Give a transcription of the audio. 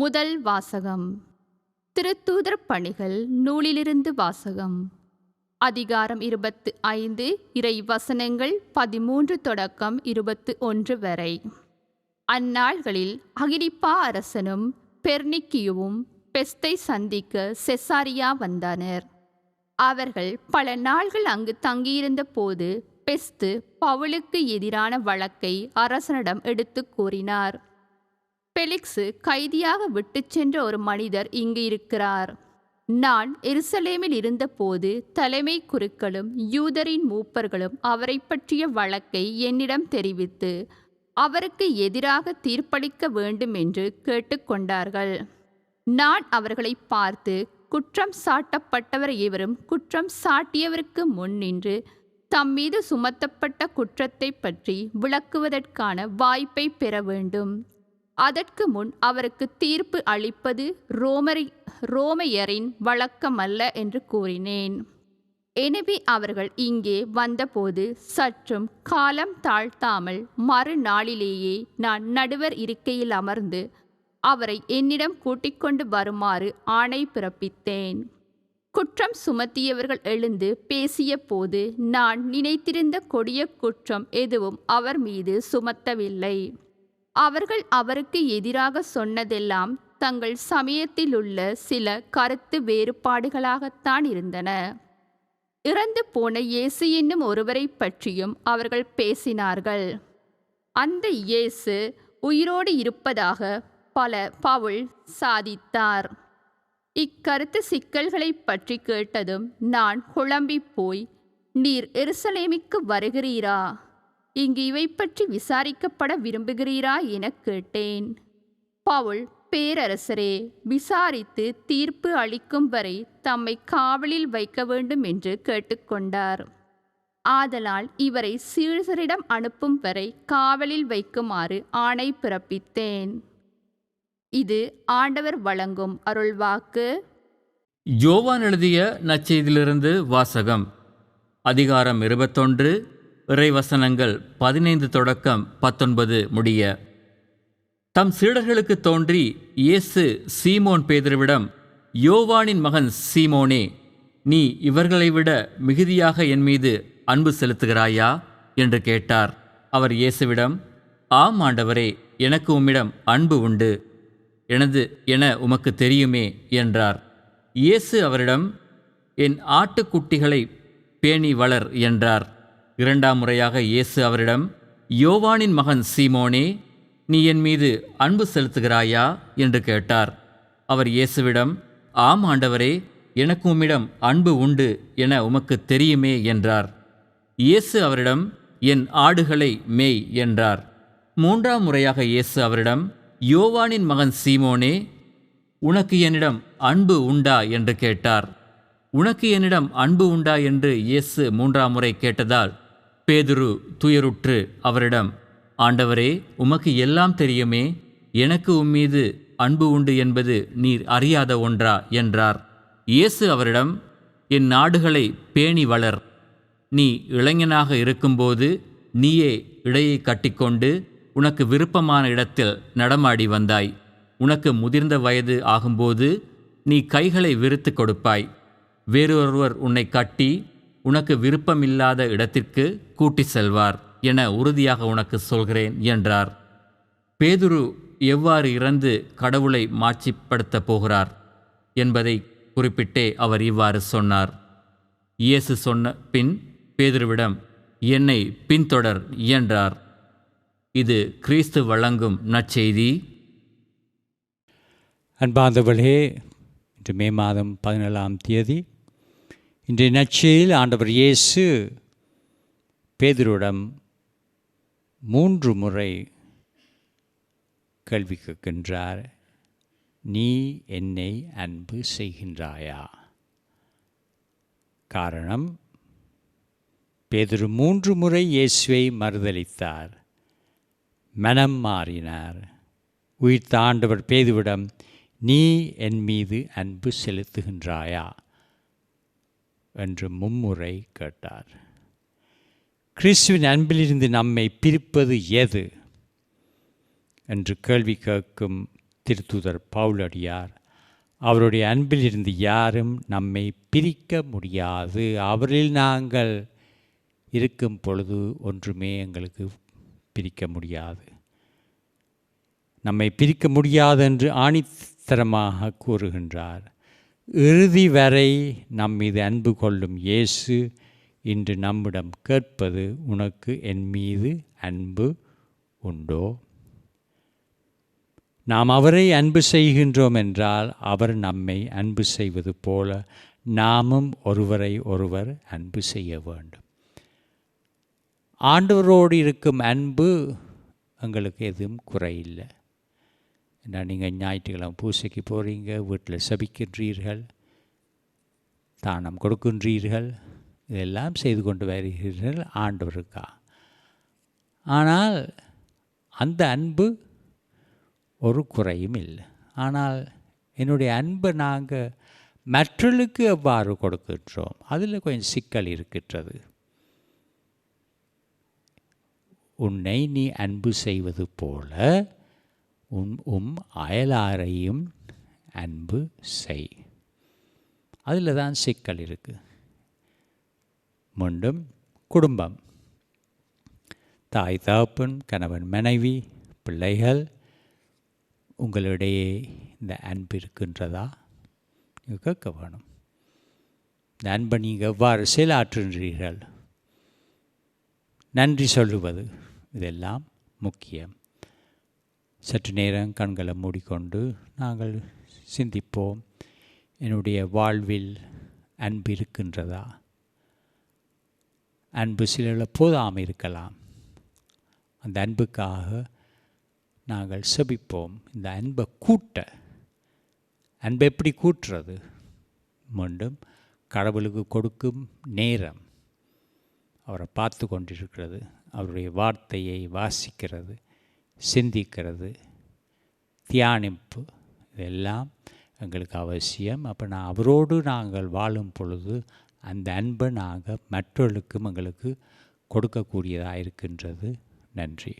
முதல் வாசகம். திருத்தூதர் பணிகள் நூலிலிருந்து வாசகம். அதிகாரம் 25, இறை வசனங்கள் 13 தொடக்கம் 21 வரை. அந்நாள்களில் அகிரிப்பா அரசனும் பெர்னிக்கியுவும் பெஸ்தை சந்திக்க செசாரியா வந்தனர். அவர்கள் பல நாள்கள் அங்கு தங்கியிருந்த போது பெஸ்து பவுலுக்கு எதிரான வழக்கை அரசனிடம் எடுத்து கூறினார். பெலிக்சு கைதியாக விட்டு சென்ற ஒரு மனிதர் இங்கு இருக்கிறார். நான் எருசலேமில் இருந்தபோது தலைமை குருக்களும் யூதரின் மூப்பர்களும் அவரை பற்றிய வழக்கை என்னிடம் தெரிவித்து அவருக்கு எதிராக தீர்ப்பளிக்க வேண்டும் என்று கேட்டுக்கொண்டார்கள். நான் அவர்களை பார்த்து, குற்றம் சாட்டப்பட்டவர் எவரும் குற்றம் சாட்டியவருக்கு முன் நின்று தம் மீது சுமத்தப்பட்ட குற்றத்தை பற்றி விளக்குவதற்கான வாய்ப்பை பெற வேண்டும். அதற்கு முன் அவருக்கு தீர்ப்பு அளிப்பது ரோமையரின் வழக்கமல்ல என்று கூறினேன். எனவே அவர்கள் இங்கே வந்தபோது சற்றும் காலம் தாழ்த்தாமல் மறுநாளிலேயே நான் நடுவர் இருக்கையில் அமர்ந்து அவரை என்னிடம் கூட்டிக் கொண்டு வருமாறு ஆணை பிறப்பித்தேன். குற்றம் சுமத்தியவர்கள் எழுந்து பேசிய போது நான் நினைத்திருந்த கொடிய குற்றம் எதுவும் அவர் மீது சுமத்தவில்லை. அவர்கள் அவருக்கு எதிராக சொன்னதெல்லாம் தங்கள் சமயத்திலுள்ள சில கருத்து வேறுபாடுகளாகத்தான் இருந்தன. இறந்து போன இயேசு என்னும் ஒருவரை பற்றியும் அவர்கள் பேசினார்கள். அந்த இயேசு உயிரோடு இருப்பதாக பவுல் சாதித்தார். இக்கருத்து சிக்கல்களை பற்றி கேட்டதும் நான் குழம்பி போய், நீர் எருசலேமுக்கு வருகிறீரா? இங்கு இவை பற்றி விசாரிக்கப்பட விரும்புகிறீரா என கேட்டேன். பவுல், பேரரசரே, விசாரித்து தீர்ப்பு அளிக்கும் வரை தம்மை காவலில் வைக்க வேண்டும் என்று கேட்டுக்கொண்டார். ஆதலால் இவரை சீசரிடம் அனுப்பும் வரை காவலில் வைக்குமாறு ஆணை பிறப்பித்தேன். இது ஆண்டவர் வழங்கும் அருள்வாக்கு. யோவான் எழுதிய நற்செய்தியிலிருந்து வாசகம். அதிகாரம் 21, இறைவசனங்கள் 15 தொடக்கம் 19 முடிய. தம் சீடர்களுக்கு தோன்றி இயேசு சீமோன் பேதுருவிடம், யோவானின் மகன் சீமோனே, நீ இவர்களை விட மிகுதியாக என் மீது அன்பு செலுத்துகிறாயா என்று கேட்டார். அவர் இயேசுவிடம், ஆம் ஆண்டவரே, எனக்கு உம்மிடம் அன்பு உண்டு, எனது என உமக்கு தெரியுமே என்றார். இயேசு அவரிடம், என் ஆட்டுக்குட்டிகளை பேணி வளர் என்றார். இரண்டாம் முறையாக இயேசு அவரிடம், யோவானின் மகன் சீமோனே, நீ என் மீது அன்பு செலுத்துகிறாயா என்று கேட்டார். அவர் இயேசுவிடம், ஆம் ஆண்டவரே, எனக்கு உம்மிடம் அன்பு உண்டு என உமக்கு தெரியுமே என்றார். இயேசு அவரிடம், என் ஆடுகளை மேய் என்றார். மூன்றாம் முறையாக இயேசு அவரிடம், யோவானின் மகன் சீமோனே, உனக்கு என்னிடம் அன்பு உண்டா என்று கேட்டார். உனக்கு என்னிடம் அன்பு உண்டா என்று இயேசு மூன்றாம் முறை கேட்டதால் பேதுரு துயருற்று அவரிடம், ஆண்டவரே, உமக்கு எல்லாம் தெரியுமே, எனக்கு உம்மீது அன்பு உண்டு என்பது நீர் அறியாத ஒன்றா என்றார். இயேசு அவரிடம், என் ஆடுகளை பேணி வளர். நீ இளைஞனாக இருக்கும்போது நீயே இடையை கட்டிக்கொண்டு உனக்கு விருப்பமான இடத்தில் நடமாடி வந்தாய். உனக்கு முதிர்ந்த வயது ஆகும்போது நீ கைகளை விரித்து கொடுப்பாய். வேறொருவர் உன்னை கட்டி உனக்கு விருப்பமில்லாத இடத்திற்கு கூட்டி செல்வார் என உறுதியாக உனக்கு சொல்கிறேன் என்றார். பேதுரு எவ்வாறு இறந்து கடவுளை மாட்சிப்படுத்தப் போகிறார் என்பதை குறிப்பிட்டே அவர் இவ்வாறு சொன்னார். இயேசு சொன்ன பின் பேதுருவிடம், என்னை பின்தொடர் என்றார். இது கிறிஸ்து வழங்கும் நற்செய்தி. அன்பார்ந்தவர்களே, இன்று மே மாதம் 17ஆம் தேதி, இன்றைய நற்செய்தியில் ஆண்டவர் இயேசு பேதுருவிடம் 3 முறை கேள்வி கேட்கின்றார். நீ என்னை அன்பு செய்கின்றாயா? காரணம், பேதுரு 3 முறை இயேசுவை மறுதலித்தார், மனம் மாறினார். உயிர்த்த ஆண்டவர் பேதுருவிடம், நீ என் மீது அன்பு செலுத்துகின்றாயா என்று மும்முறை கேட்டார். கிறிஸ்துவின் அன்பிலிருந்து நம்மை பிரிப்பது எது என்று கேள்வி கேட்கும் திருத்தூதர் பவுலடியார், அவருடைய அன்பிலிருந்து யாரும் நம்மை பிரிக்க முடியாது. அவரில் நாங்கள் இருக்கும் பொழுது ஒன்றுமே எங்களுக்கு பிரிக்க முடியாது. நம்மை பிரிக்க முடியாது என்று ஆணித்தரமாக கூறுகின்றார். இறுதி வரை நம் மீது அன்பு கொள்ளும் இயேசு இன்று நம்மிடம் கேட்பது, உனக்கு என் மீது அன்பு உண்டோ? நாம் அவரை அன்பு செய்கின்றோம் என்றால் அவர் நம்மை அன்பு செய்வது போல நாமும் ஒருவரை ஒருவர் அன்பு செய்ய வேண்டும். ஆண்டவரோடு இருக்கும் அன்பு எங்களுக்கு எதுவும் குறையில்லை. ஏன்னா நீங்கள் ஞாயிற்றுக்கிழமை பூசைக்கு போகிறீங்க, வீட்டில் சபிக்கின்றீர்கள், தானம் கொடுக்கின்றீர்கள், இதெல்லாம் செய்து கொண்டு வருகிறீர்கள் ஆண்டவருக்கா. ஆனால் அந்த அன்பு ஒரு குறையும் இல்லை. ஆனால் என்னுடைய அன்பை நாங்கள் மற்றவர்களுக்கு எவ்வாறு கொடுக்கின்றோம், அதில் கொஞ்சம் சிக்கல் இருக்கின்றது. உன்னை நீ அன்பு செய்வது போல அயலாரையும் அன்பு செய். அதில் தான் சிக்கல் இருக்குது. மீண்டும் குடும்பம், தாய் தகப்பன், கணவன் மனைவி, பிள்ளைகள், உங்களிடையே இந்த அன்பு இருக்கின்றதா? நீங்கள் கேட்க வேணும். இந்த அன்பை நீங்கள் எவ்வாறு செயலாற்றுகிறீர்கள்? நன்றி சொல்லுவது, இதெல்லாம் முக்கியம். சற்று நேரம் கண்களை மூடிக்கொண்டு நாங்கள் சிந்திப்போம். என்னுடைய வாழ்வில் அன்பு இருக்கின்றதா? அன்பு சில போதாமல் இருக்கலாம். அந்த அன்புக்காக நாங்கள் செபிப்போம். இந்த அன்பை கூட்ட, அன்பை எப்படி கூட்டுறது? மீண்டும் கடவுளுக்கு கொடுக்கும் நேரம், அவரை பார்த்து கொண்டிருக்கிறது, அவருடைய வார்த்தையை வாசிக்கிறது, சிந்திக்கிறது, தியானிப்பு, இதெல்லாம் எங்களுக்கு அவசியம். அப்போ அவரோடு நாங்கள் வாழும் பொழுது அந்த அன்பை நாங்கள் மற்றவர்களுக்கும் எங்களுக்கு கொடுக்கக்கூடியதாக இருக்கின்றது. நன்றி.